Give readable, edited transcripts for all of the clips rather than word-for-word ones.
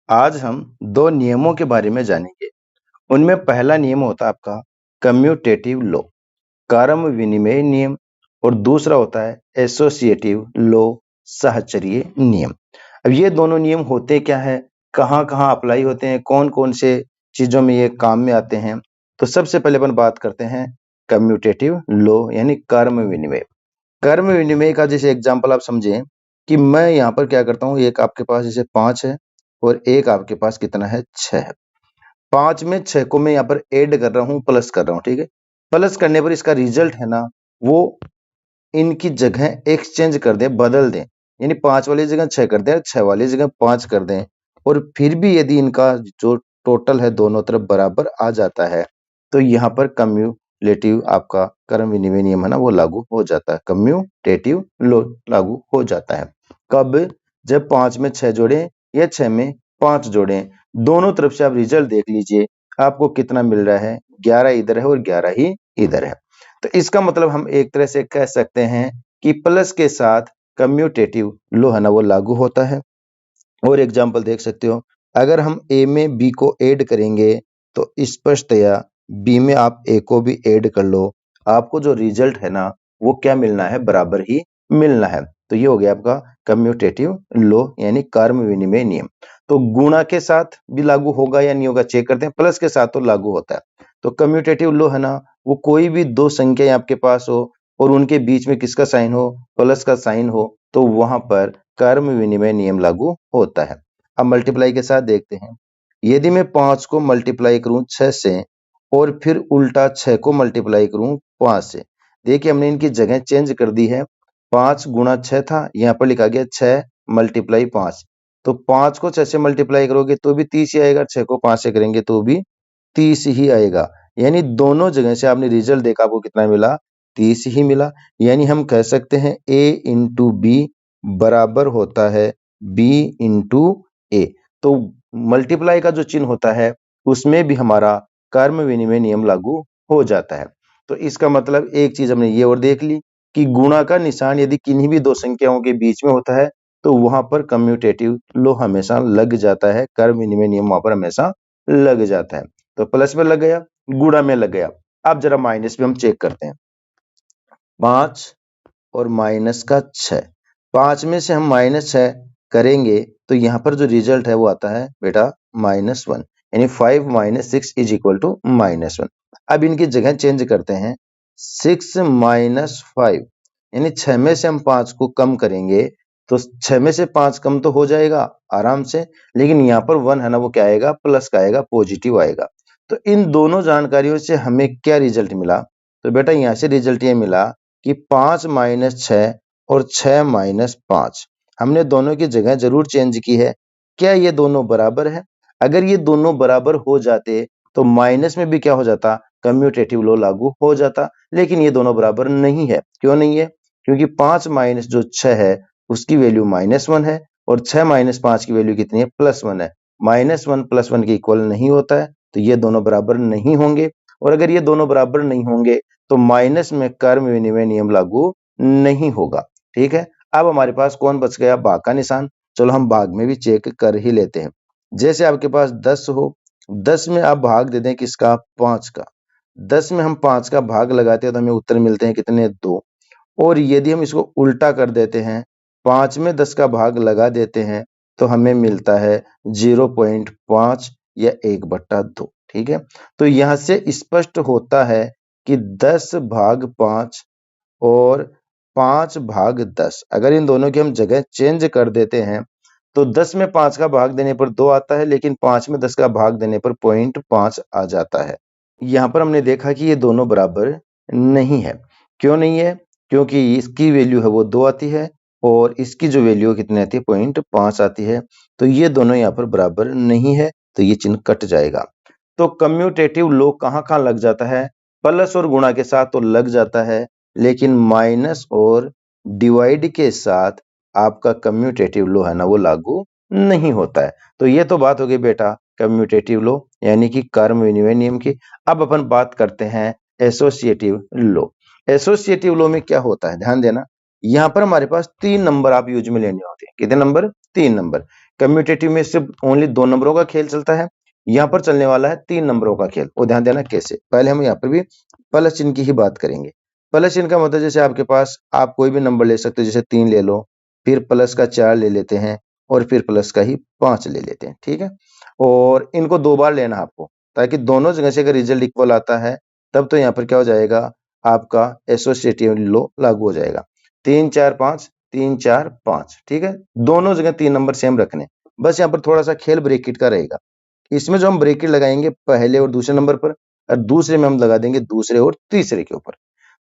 आज हम दो नियमों के बारे में जानेंगे। उनमें पहला नियम होता है आपका कम्यूटेटिव लॉ, कारम विनिमय नियम, और दूसरा होता है एसोसिएटिव लॉ, साहचर्य नियम। अब ये दोनों नियम होते क्या है, कहाँ कहाँ अप्लाई होते हैं, कौन कौन से चीजों में ये काम में आते हैं। तो सबसे पहले अपन बात करते हैं कम्यूटेटिव लॉ यानी कर्म विनिमय। कर्म विनिमय का जैसे एग्जाम्पल आप समझें कि मैं यहाँ पर क्या करता हूँ, एक आपके पास जैसे 5 है और एक आपके पास कितना है, 6 है। 5 में 6 को मैं यहाँ पर ऐड कर रहा हूँ, प्लस कर रहा हूँ, ठीक है। प्लस करने पर इसका रिजल्ट है ना, वो इनकी जगह एक्सचेंज कर दें, बदल दें, यानी 5 वाली जगह 6 कर दें, 6 वाली जगह 5 कर दें। और फिर भी यदि इनका जो टोटल है दोनों तरफ बराबर आ जाता है, तो यहाँ पर कम्यूलेटिव आपका कर्म विनिमय नियम है ना, वो लागू हो जाता है। कम्यूटेटिव लॉ लागू हो जाता है। कब? जब 5 में 6 जोड़ें या 6 में 5 जोड़ें, दोनों तरफ से आप रिजल्ट देख लीजिए, आपको कितना मिल रहा है, 11 इधर है और 11 ही इधर है। तो इसका मतलब हम एक तरह से कह सकते हैं कि प्लस के साथ कम्यूटेटिव लॉ है ना, वो लागू होता है। और एग्जाम्पल देख सकते हो, अगर हम ए में बी को ऐड करेंगे तो स्पष्टतया बी में आप ए को भी ऐड कर लो, आपको जो रिजल्ट है ना, वो क्या मिलना है, बराबर ही मिलना है। तो ये हो गया आपका कम्यूटेटिव लॉ यानी कर्म विनिमय नियम। तो गुणा के साथ भी लागू होगा या नहीं होगा चेक करते हैं, प्लस के साथ तो लागू होता है। तो कम्यूटेटिव लॉ है ना, वो कोई भी दो संख्या आपके पास हो और उनके बीच में किसका साइन हो, प्लस का साइन हो, तो वहां पर कर्म विनिमय नियम लागू होता है। अब मल्टीप्लाई के साथ देखते हैं, यदि मैं 5 को मल्टीप्लाई करूं 6 से और फिर उल्टा 6 को मल्टीप्लाई करूं 5 से, देखिए हमने इनकी जगह चेंज कर दी है। 5 गुणा 6 था, यहाँ पर लिखा गया 6 मल्टीप्लाई 5। तो 5 को 6 से मल्टीप्लाई करोगे तो भी 30 ही आएगा, 6 को 5 से करेंगे तो भी 30 ही आएगा। यानी दोनों जगह से आपने रिजल्ट देखा, आपको कितना मिला, 30 ही मिला। यानी हम कह सकते हैं a इंटू बी बराबर होता है b इंटू ए। तो मल्टीप्लाई का जो चिन्ह होता है उसमें भी हमारा कर्म विनिमय नियम लागू हो जाता है। तो इसका मतलब एक चीज हमने ये और देख ली कि गुणा का निशान यदि किन्हीं भी दो संख्याओं के बीच में होता है तो वहां पर कम्यूटेटिव लॉ हमेशा लग जाता है, कर्म विनिमय नियम वहां पर हमेशा लग जाता है। तो प्लस में लग गया, गुणा में लग गया। अब जरा माइनस में हम चेक करते हैं, 5 और माइनस का 6। 5 में से हम -6 करेंगे तो यहाँ पर जो रिजल्ट है वो आता है बेटा -1, यानी 5 - 6 इज इक्वल टू -1। अब इनकी जगह चेंज करते हैं, 6 - 5, यानी 6 में से हम 5 को कम करेंगे तो 6 में से 5 कम तो हो जाएगा आराम से, लेकिन यहाँ पर 1 है ना, वो क्या आएगा, प्लस का आएगा, पॉजिटिव आएगा। तो इन दोनों जानकारियों से हमें क्या रिजल्ट मिला, तो बेटा यहाँ से रिजल्ट ये मिला कि 5 - 6 और 6 - 5, हमने दोनों की जगह जरूर चेंज की है। क्या ये दोनों बराबर है? अगर ये दोनों बराबर हो जाते तो माइनस में भी क्या हो जाता, कम्यूटेटिव लॉ लागू हो जाता। लेकिन ये दोनों बराबर नहीं है। क्यों नहीं है? क्योंकि 5 माइनस जो 6 है उसकी वैल्यू -1 है और 6 - 5 की वैल्यू कितनी है, +1 है। -1 +1 के इक्वल नहीं होता है, तो ये दोनों बराबर नहीं होंगे। और अगर ये दोनों बराबर नहीं होंगे तो माइनस में कर्म विनिमय नियम लागू नहीं होगा। ठीक है। अब हमारे पास कौन बच गया, भाग का निशान। चलो हम भाग में भी चेक कर ही लेते हैं। जैसे आपके पास 10 हो, 10 में आप भाग दे दें किसका, 5 का। 10 में हम 5 का भाग लगाते हैं तो हमें उत्तर मिलते हैं कितने, 2। और यदि हम इसको उल्टा कर देते हैं, 5 में 10 का भाग लगा देते हैं तो हमें मिलता है 0.5 या 1/2। ठीक है। तो यहां से स्पष्ट होता है कि 10 भाग 5 और 5 भाग 10, अगर इन दोनों की हम जगह चेंज कर देते हैं तो 10 में 5 का भाग देने पर 2 आता है, लेकिन 5 में 10 का भाग देने पर 0.5 आ जाता है। यहाँ पर हमने देखा कि ये दोनों बराबर नहीं है। क्यों नहीं है? क्योंकि इसकी वैल्यू है वो 2 आती है और इसकी जो वैल्यू कितनी आती है, 0.5 आती है। तो ये दोनों यहाँ पर बराबर नहीं है, तो ये चिन्ह कट जाएगा। तो कम्यूटेटिव लॉ कहाँ लग जाता है, प्लस और गुणा के साथ तो लग जाता है, लेकिन माइनस और डिवाइड के साथ आपका कम्यूटेटिव लॉ है ना, वो लागू नहीं होता है। तो ये तो बात हो गई बेटा कम्यूटेटिव लॉ यानी कि कर्म विनिमय नियम की। अब अपन बात करते हैं एसोसिएटिव लॉ। एसोसिएटिव लॉ में क्या होता है, ध्यान देना, यहाँ पर हमारे पास 3 नंबर आप यूज में लेने होते हैं। कितने नंबर, 3 नंबर। कम्यूटेटिव में सिर्फ ओनली 2 नंबरों का खेल चलता है, यहाँ पर चलने वाला है 3 नंबरों का खेल। और ध्यान देना कैसे, पहले हम यहाँ पर भी प्लस चिन्ह की ही बात करेंगे। प्लस चिन्ह का मतलब जैसे आपके पास आप कोई भी नंबर ले सकते हो, जैसे 3 ले लो, फिर प्लस का 4 ले लेते हैं और फिर प्लस का ही 5 ले लेते हैं, ठीक है। और इनको 2 बार लेना आपको, ताकि दोनों जगह से अगर रिजल्ट इक्वल आता है तब तो यहाँ पर क्या हो जाएगा, आपका एसोसिएटिव लॉ लागू हो जाएगा। 3 4 5 3 4 5, ठीक है। दोनों जगह 3 नंबर सेम रखने, बस यहाँ पर थोड़ा सा खेल ब्रैकेट का रहेगा। इसमें जो हम ब्रैकेट लगाएंगे पहले और दूसरे नंबर पर, और दूसरे में हम लगा देंगे दूसरे और तीसरे के ऊपर।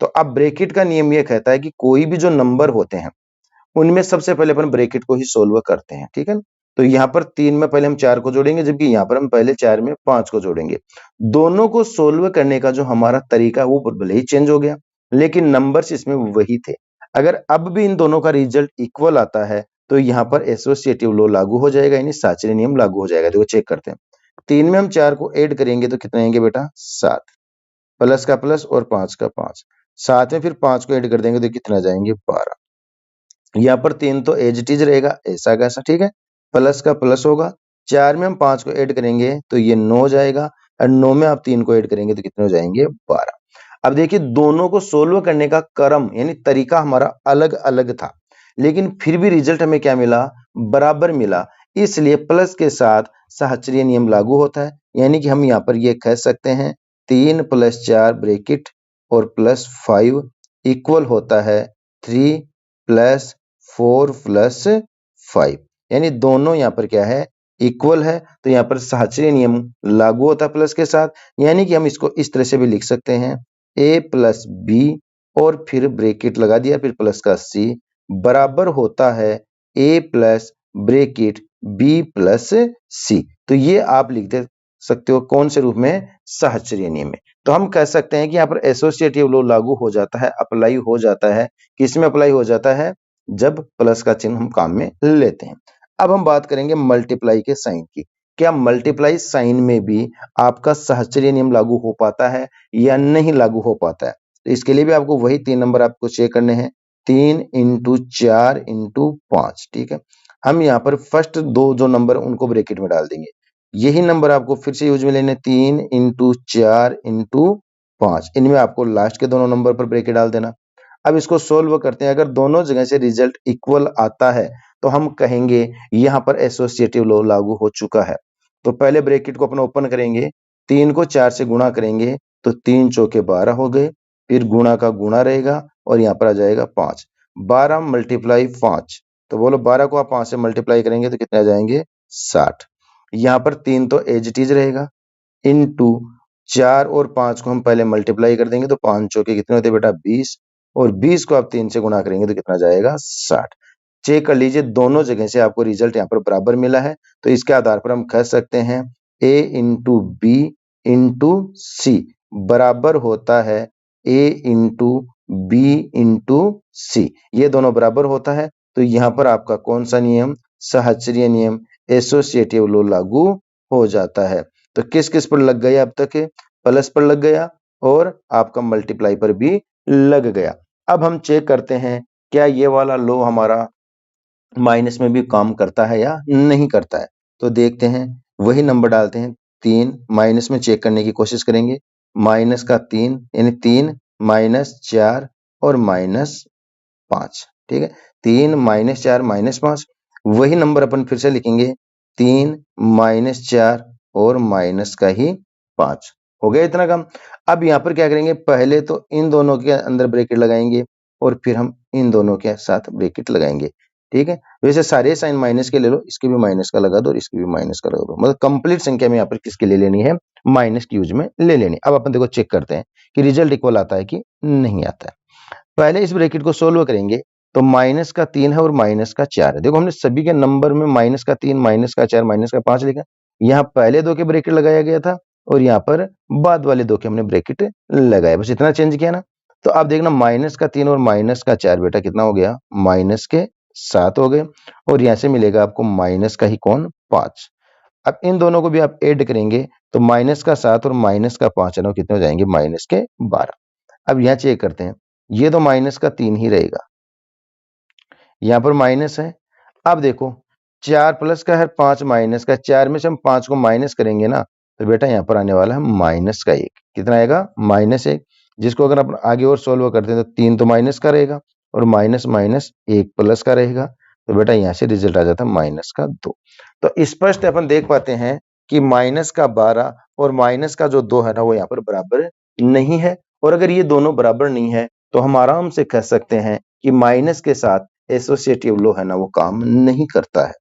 तो अब ब्रैकेट का नियम यह कहता है कि कोई भी जो नंबर होते हैं उनमें सबसे पहले अपन ब्रैकेट को ही सोल्व करते हैं, ठीक है। तो यहाँ पर 3 में पहले हम 4 को जोड़ेंगे, जबकि यहाँ पर हम पहले 4 में 5 को जोड़ेंगे। दोनों को सोल्व करने का जो हमारा तरीका वो भले ही चेंज हो गया, लेकिन नंबर्स इसमें वही थे। अगर अब भी इन दोनों का रिजल्ट इक्वल आता है तो यहाँ पर एसोसिएटिव लॉ लागू हो जाएगा, यानी साचरी नियम लागू हो जाएगा। देखो चेक करते हैं, 3 में हम 4 को ऐड करेंगे तो कितने आएंगे बेटा, 7, प्लस का प्लस और 5 का 5, 7 में फिर 5 को ऐड कर देंगे तो कितना जाएंगे, 12। यहाँ पर 3 तो एज इट इज रहेगा ऐसा कैसा, ठीक है। प्लस का प्लस होगा, 4 में हम 5 को ऐड करेंगे तो ये 9 जाएगा, और 9 में आप 3 को ऐड करेंगे तो कितने हो जाएंगे, 12। अब देखिए दोनों को सोल्व करने का क्रम यानी तरीका हमारा अलग अलग था, लेकिन फिर भी रिजल्ट हमें क्या मिला, बराबर मिला। इसलिए प्लस के साथ सहचर्य नियम लागू होता है, यानी कि हम यहाँ पर ये कह सकते हैं 3 + 4 ब्रैकेट और +5 इक्वल होता है 3 + 4 + 5, यानी दोनों यहाँ पर क्या है, इक्वल है। तो यहाँ पर सहचर्य नियम लागू होता है प्लस के साथ, यानी कि हम इसको इस तरह से भी लिख सकते हैं a + b और फिर ब्रैकेट लगा दिया, फिर प्लस का c बराबर होता है a + ब्रैकेट b + c। तो ये आप लिख दे सकते हो कौन से रूप में, सहचर्य नियम में। तो हम कह सकते हैं कि यहाँ पर एसोसिएटिव लॉ लागू हो जाता है, अप्लाई हो जाता है। किसमें अप्लाई हो जाता है, जब प्लस का चिन्ह हम काम में लेते हैं। अब हम बात करेंगे मल्टीप्लाई के साइन की। क्या मल्टीप्लाई साइन में भी आपका सहचर्य नियम लागू हो पाता है या नहीं लागू हो पाता है? तो इसके लिए भी आपको वही 3 नंबर आपको चेक करने हैं, 3 × 4 × 5, ठीक है। हम यहाँ पर फर्स्ट 2 जो नंबर उनको ब्रैकेट में डाल देंगे। यही नंबर आपको फिर से यूज में लेने, 3 × 4 × 5, इनमें आपको लास्ट के दोनों नंबर पर ब्रैकेट डाल देना। अब इसको सोल्व करते हैं, अगर दोनों जगह से रिजल्ट इक्वल आता है तो हम कहेंगे यहाँ पर एसोसिएटिव लॉ लागू हो चुका है। तो पहले ब्रैकेट को अपना ओपन करेंगे, 3 को 4 से गुणा करेंगे तो 3 चौके 12 हो गए, फिर गुणा का गुणा रहेगा और यहाँ पर आ जाएगा 5, 12 × 5, तो बोलो 12 को आप 5 से मल्टीप्लाई करेंगे तो कितने आ जाएंगे, 60। यहाँ पर 3 तो एज इट इज रहेगा, इनटू 4 और 5 को हम पहले मल्टीप्लाई कर देंगे तो 5 चौके कितने होते हैं बेटा, 20, और 20 को आप 3 से गुणा करेंगे तो कितना जाएगा, 60। चेक कर लीजिए दोनों जगह से आपको रिजल्ट यहाँ पर बराबर मिला है। तो इसके आधार पर हम कह सकते हैं a × b × c बराबर होता है a × b × c, ये दोनों बराबर होता है। तो यहाँ पर आपका कौन सा नियम, सहचर्य नियम, एसोसिएटिव लॉ लागू हो जाता है। तो किस किस पर लग गया, अब तक प्लस पर लग गया और आपका मल्टीप्लाई पर भी लग गया। अब हम चेक करते हैं क्या ये वाला लॉ हमारा माइनस में भी काम करता है या नहीं करता है। तो देखते हैं, वही नंबर डालते हैं, 3 माइनस में चेक करने की कोशिश करेंगे, माइनस का 3 यानी 3 - 4 और -5, ठीक है। 3 - 4 -5, वही नंबर अपन फिर से लिखेंगे, 3 - 4 और माइनस का ही 5, हो गया इतना कम। अब यहाँ पर क्या करेंगे, पहले तो इन दोनों के अंदर ब्रैकेट लगाएंगे और फिर हम इन दोनों के साथ ब्रैकेट लगाएंगे, ठीक है। वैसे सारे साइन माइनस के ले लो, इसके भी माइनस का लगा दो और इसके भी माइनस का लगा दो, मतलब कंप्लीट संख्या में यहाँ पर किसके ले लेनी है, माइनस की यूज में ले लेनी। अब अपन देखो चेक करते हैं कि रिजल्ट इक्वल आता है कि नहीं आता है। पहले इस ब्रैकेट को सोल्व करेंगे तो माइनस का 3 है और माइनस का 4 है। देखो हमने सभी के नंबर में माइनस का 3, माइनस का 4, माइनस का 5 लिखा। यहाँ पहले 2 के ब्रैकेट लगाया गया था और यहाँ पर बाद वाले 2 के हमने ब्रैकेट लगाए, बस इतना चेंज किया ना। तो आप देखना माइनस का 3 और माइनस का 4 बेटा कितना हो गया, माइनस के 7 हो गए, और यहाँ से मिलेगा आपको माइनस का ही कौन, 5। अब इन दोनों को भी आप ऐड करेंगे तो माइनस का 7 और माइनस का 5 है ना, कितने हो जाएंगे, माइनस के 12। अब यहाँ चेक करते हैं, ये तो माइनस का 3 ही रहेगा, यहाँ पर माइनस है। अब देखो 4 प्लस का है, 5 माइनस का है। 4 में से हम 5 को माइनस करेंगे ना, तो बेटा यहाँ पर आने वाला है माइनस का 1। कितना आएगा? -1। जिसको अगर अपन आगे और सोल्व करते हैं तो 3 तो माइनस का रहेगा और माइनस माइनस 1 प्लस का रहेगा, तो बेटा यहाँ से रिजल्ट आ जाता है माइनस का 2। तो स्पष्ट अपन देख पाते हैं कि माइनस का 12 और माइनस का जो 2 है ना, वो यहाँ पर बराबर नहीं है। और अगर ये दोनों बराबर नहीं है तो हम आराम से कह सकते हैं कि माइनस के साथ एसोसिएटिव लॉ है ना, वो काम नहीं करता है।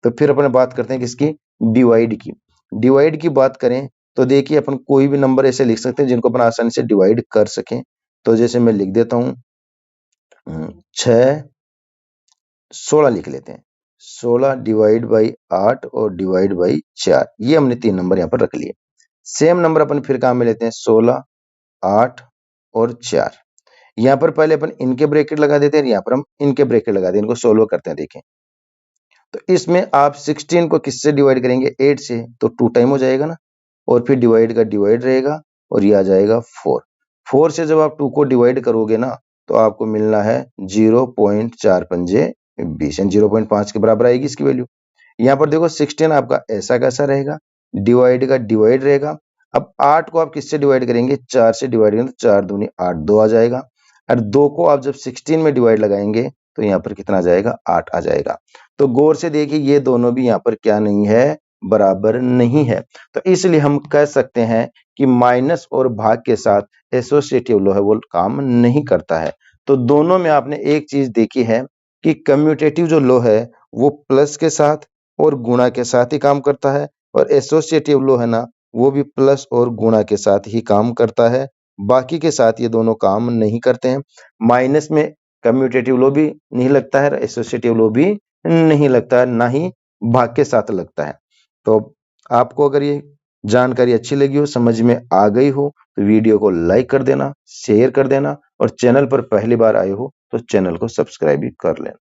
तो फिर अपन बात करते हैं किसकी? डिवाइड की। डिवाइड की बात करें तो देखिए, अपन कोई भी नंबर ऐसे लिख सकते हैं जिनको अपन आसानी से डिवाइड कर सकें। तो जैसे मैं लिख देता हूं 6, 16 लिख लेते हैं। 16 डिवाइड बाई 8 और डिवाइड बाई 4, ये हमने 3 नंबर यहाँ पर रख लिए। सेम नंबर अपन फिर काम में लेते हैं 16, 8 और 4। यहाँ पर पहले अपन इनके ब्रैकेट लगा देते हैं, यहाँ पर हम इनके ब्रैकेट लगा दें, इनको सोल्व करते हैं। देखें तो इसमें आप 16 को किससे डिवाइड करेंगे? 8 से, तो 2 टाइम हो जाएगा ना, और फिर डिवाइड का डिवाइड रहेगा और ये आ जाएगा 4। 4 से जब आप 2 को डिवाइड करोगे ना, तो आपको मिलना है 0.4 पंजे 20, 0.5 के बराबर आएगी इसकी वैल्यू। यहाँ पर देखो 16 आपका ऐसा कैसा रहेगा, डिवाइड का डिवाइड रहेगा। अब 8 को आप किससे डिवाइड करेंगे? 4 से डिवाइड करेंगे तो 4 दूनी 8, 2 आ जाएगा। और 2 को आप जब 16 में डिवाइड लगाएंगे तो यहाँ पर कितना आ जाएगा? 8 आ जाएगा। तो गौर से देखिए, ये दोनों भी यहाँ पर क्या नहीं है? बराबर नहीं है। तो इसलिए हम कह सकते हैं कि माइनस और भाग के साथ एसोसिएटिव लॉ है वो काम नहीं करता है। तो दोनों में आपने एक चीज देखी है कि कम्यूटेटिव जो लॉ है वो प्लस के साथ और गुणा के साथ ही काम करता है, और एसोसिएटिव लॉ है ना, वो भी प्लस और गुणा के साथ ही काम करता है। बाकी के साथ ये दोनों काम नहीं करते हैं। माइनस में कम्यूटेटिव लॉ भी नहीं लगता है, एसोसिएटिव लॉ भी नहीं लगता है, ना ही भाग के साथ लगता है। तो आपको अगर ये जानकारी अच्छी लगी हो, समझ में आ गई हो, तो वीडियो को लाइक कर देना, शेयर कर देना, और चैनल पर पहली बार आए हो तो चैनल को सब्सक्राइब भी कर लेना।